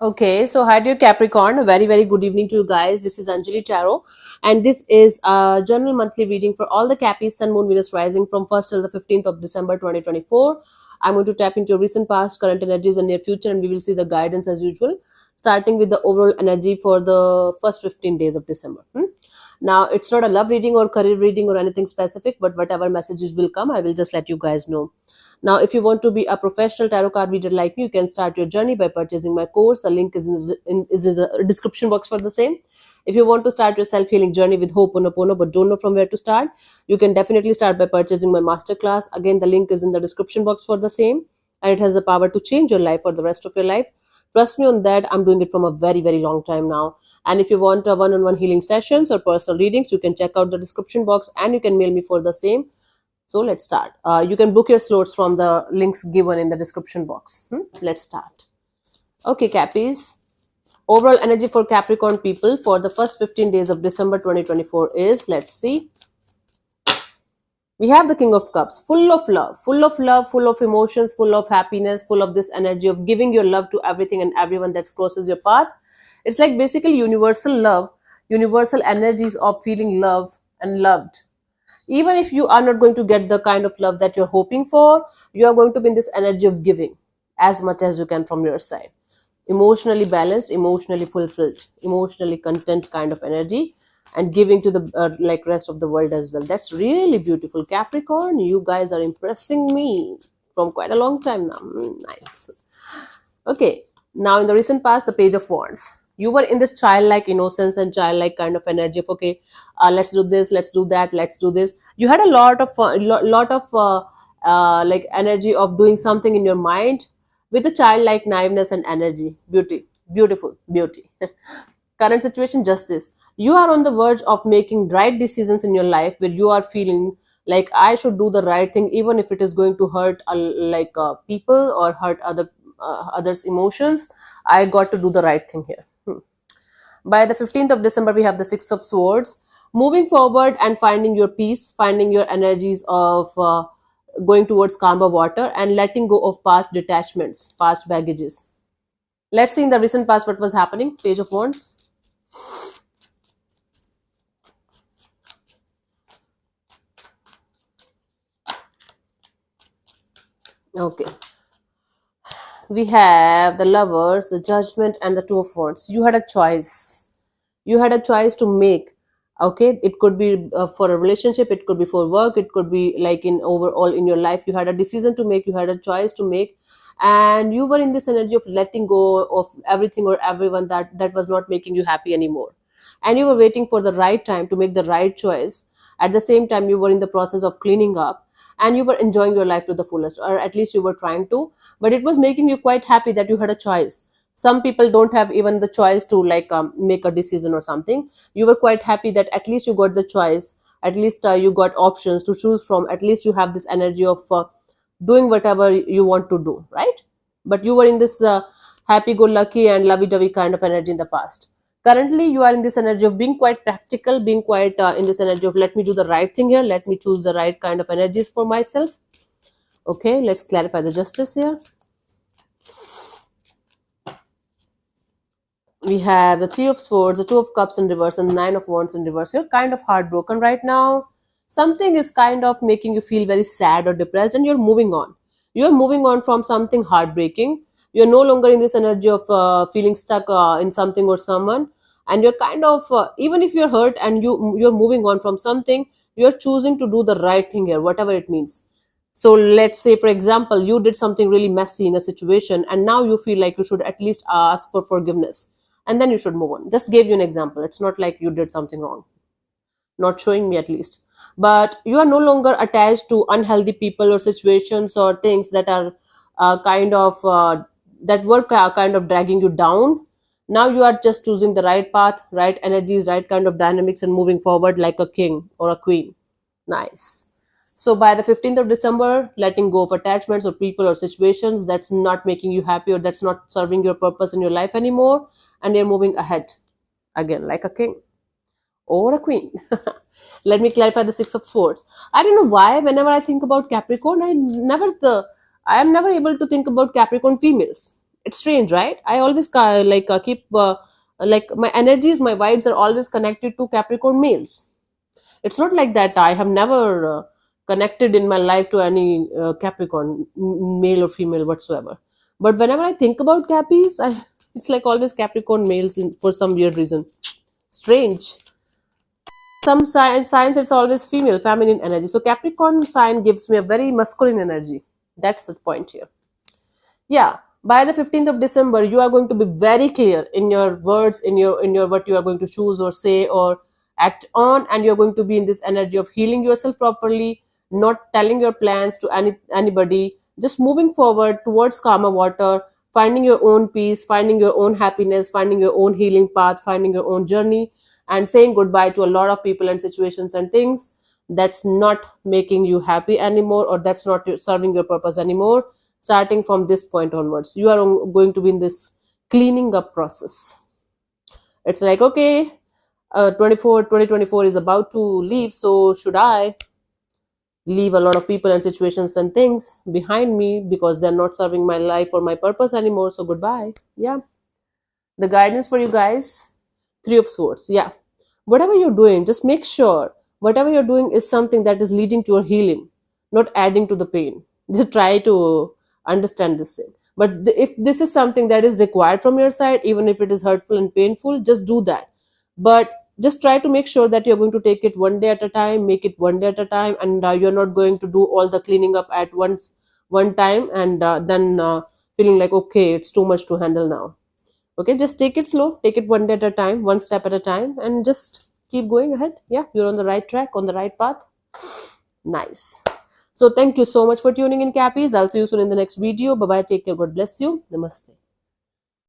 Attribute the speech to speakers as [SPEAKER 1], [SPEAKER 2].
[SPEAKER 1] Okay, so hi dear Capricorn, a very very good evening to you guys. This is Anjali Tarot, and this is a general monthly reading for all the Cappies, Sun, Moon, Venus rising from 1st till the 15th of December 2024. I'm going to tap into your recent past, current energies, and near future, and we will see the guidance as usual, starting with the overall energy for the first 15 days of December. Now, it's not a love reading or career reading or anything specific, but whatever messages will come, I will just let you guys know. Now, if you want to be a professional tarot card reader like me, you can start your journey by purchasing my course. The link is is in the description box for the same. If you want to start your self-healing journey with Ho'oponopono but don't know from where to start, you can definitely start by purchasing my masterclass. Again, the link is in the description box for the same, and it has the power to change your life for the rest of your life. Trust me on that. I'm doing it from a very, very long time now. And if you want a one-on-one healing sessions or personal readings, you can check out the description box and you can mail me for the same. So let's start. You can book your slots from the links given in the description box. Let's start. Okay, Cappies. Overall energy for Capricorn people for the first 15 days of December 2024 is, let's see. We have the King of Cups, full of love, full of emotions, full of happiness, full of this energy of giving your love to everything and everyone that crosses your path. It's like basically universal love, universal energies of feeling love and loved. Even if you are not going to get the kind of love that you're hoping for, you are going to be in this energy of giving as much as you can from your side. Emotionally balanced, emotionally fulfilled, emotionally content kind of energy, and giving to the like rest of the world as well. That's really beautiful. Capricorn, you guys are impressing me from quite a long time now. Nice. Okay, now in the recent past, the Page of Wands. You were in this childlike innocence and childlike kind of energy of, okay, let's do this, let's do that, let's do this. You had a lot of lot of like energy of doing something in your mind with a childlike naiveness and energy. Beauty, beautiful, beauty. Current situation, justice. You are on the verge of making right decisions in your life where you are feeling like I should do the right thing even if it is going to hurt people or hurt others emotions. I got to do the right thing here. By the 15th of December, we have the Six of Swords. Moving forward and finding your peace, finding your energies of going towards calmer water and letting go of past detachments, past baggages. Let's see in the recent past what was happening. Page of Wands. Okay. We have the Lovers, the Judgment, and the Two of Wands. You had a choice. You had a choice to make. Okay, it could be for a relationship, it could be for work, it could be like in overall in your life. You had a decision to make, you had a choice to make, and you were in this energy of letting go of everything or everyone that was not making you happy anymore, and you were waiting for the right time to make the right choice. At the same time, you were in the process of cleaning up and you were enjoying your life to the fullest, or at least you were trying to, but it was making you quite happy that you had a choice. Some people don't have even the choice to make a decision or something. You were quite happy that at least you got the choice, at least you got options to choose from, at least you have this energy of doing whatever you want to do, right? But you were in this happy-go-lucky and lovey-dovey kind of energy in the past. Currently, you are in this energy of being quite practical, being quite in this energy of let me do the right thing here, let me choose the right kind of energies for myself. Okay, let's clarify the justice here. We have the Three of Swords, the Two of Cups in reverse, and the Nine of Wands in reverse. You're kind of heartbroken right now. Something is kind of making you feel very sad or depressed, and you're moving on. You're moving on from something heartbreaking. You're no longer in this energy of feeling stuck in something or someone, and you're kind of even if you're hurt and you're moving on from something, you're choosing to do the right thing here, whatever it means. So let's say, for example, you did something really messy in a situation, and now you feel like you should at least ask for forgiveness and then you should move on. Just gave you an example. It's not like you did something wrong, not showing me at least. But you are no longer attached to unhealthy people or situations or things that are that were kind of dragging you down. Now you are just choosing the right path, right energies, right kind of dynamics, and moving forward like a king or a queen. Nice. So by the 15th of December, letting go of attachments or people or situations that's not making you happy or that's not serving your purpose in your life anymore, and you're moving ahead again like a king or a queen. Let me clarify the Six of Swords. I don't know why whenever I think about Capricorn, I am never able to think about Capricorn females. It's strange, right? I always keep like my energies, my vibes are always connected to Capricorn males. It's not like that I have never connected in my life to any Capricorn, male or female whatsoever. But whenever I think about Cappies, it's like always Capricorn males for some weird reason. Strange. Some signs it's always female, feminine energy. So Capricorn sign gives me a very masculine energy. That's the point here. Yeah, by the 15th of December you are going to be very clear in your words, in your what you are going to choose or say or act on, and you're going to be in this energy of healing yourself properly, not telling your plans to anybody, just moving forward towards calmer water, finding your own peace, finding your own happiness, finding your own healing path, finding your own journey, and saying goodbye to a lot of people and situations and things that's not making you happy anymore, or that's not serving your purpose anymore. Starting from this point onwards, you are going to be in this cleaning up process. It's like, okay, 2024 is about to leave, so should I leave a lot of people and situations and things behind me because they're not serving my life or my purpose anymore? So goodbye. Yeah, the guidance for you guys: Three of Swords. Yeah, whatever you're doing, just make sure whatever you're doing is something that is leading to your healing, not adding to the pain. Just try to understand this thing. But if this is something that is required from your side, even if it is hurtful and painful, just do that. But just try to make sure that you're going to take it one day at a time, make it one day at a time, and you're not going to do all the cleaning up at once, one time, and then feeling like, okay, it's too much to handle now. Okay, just take it slow, take it one day at a time, one step at a time, and just keep going ahead. Yeah, you're on the right track, on the right path. Nice. So thank you so much for tuning in, Cappies. I'll see you soon in the next video. Bye bye, take care, God bless you. Namaste.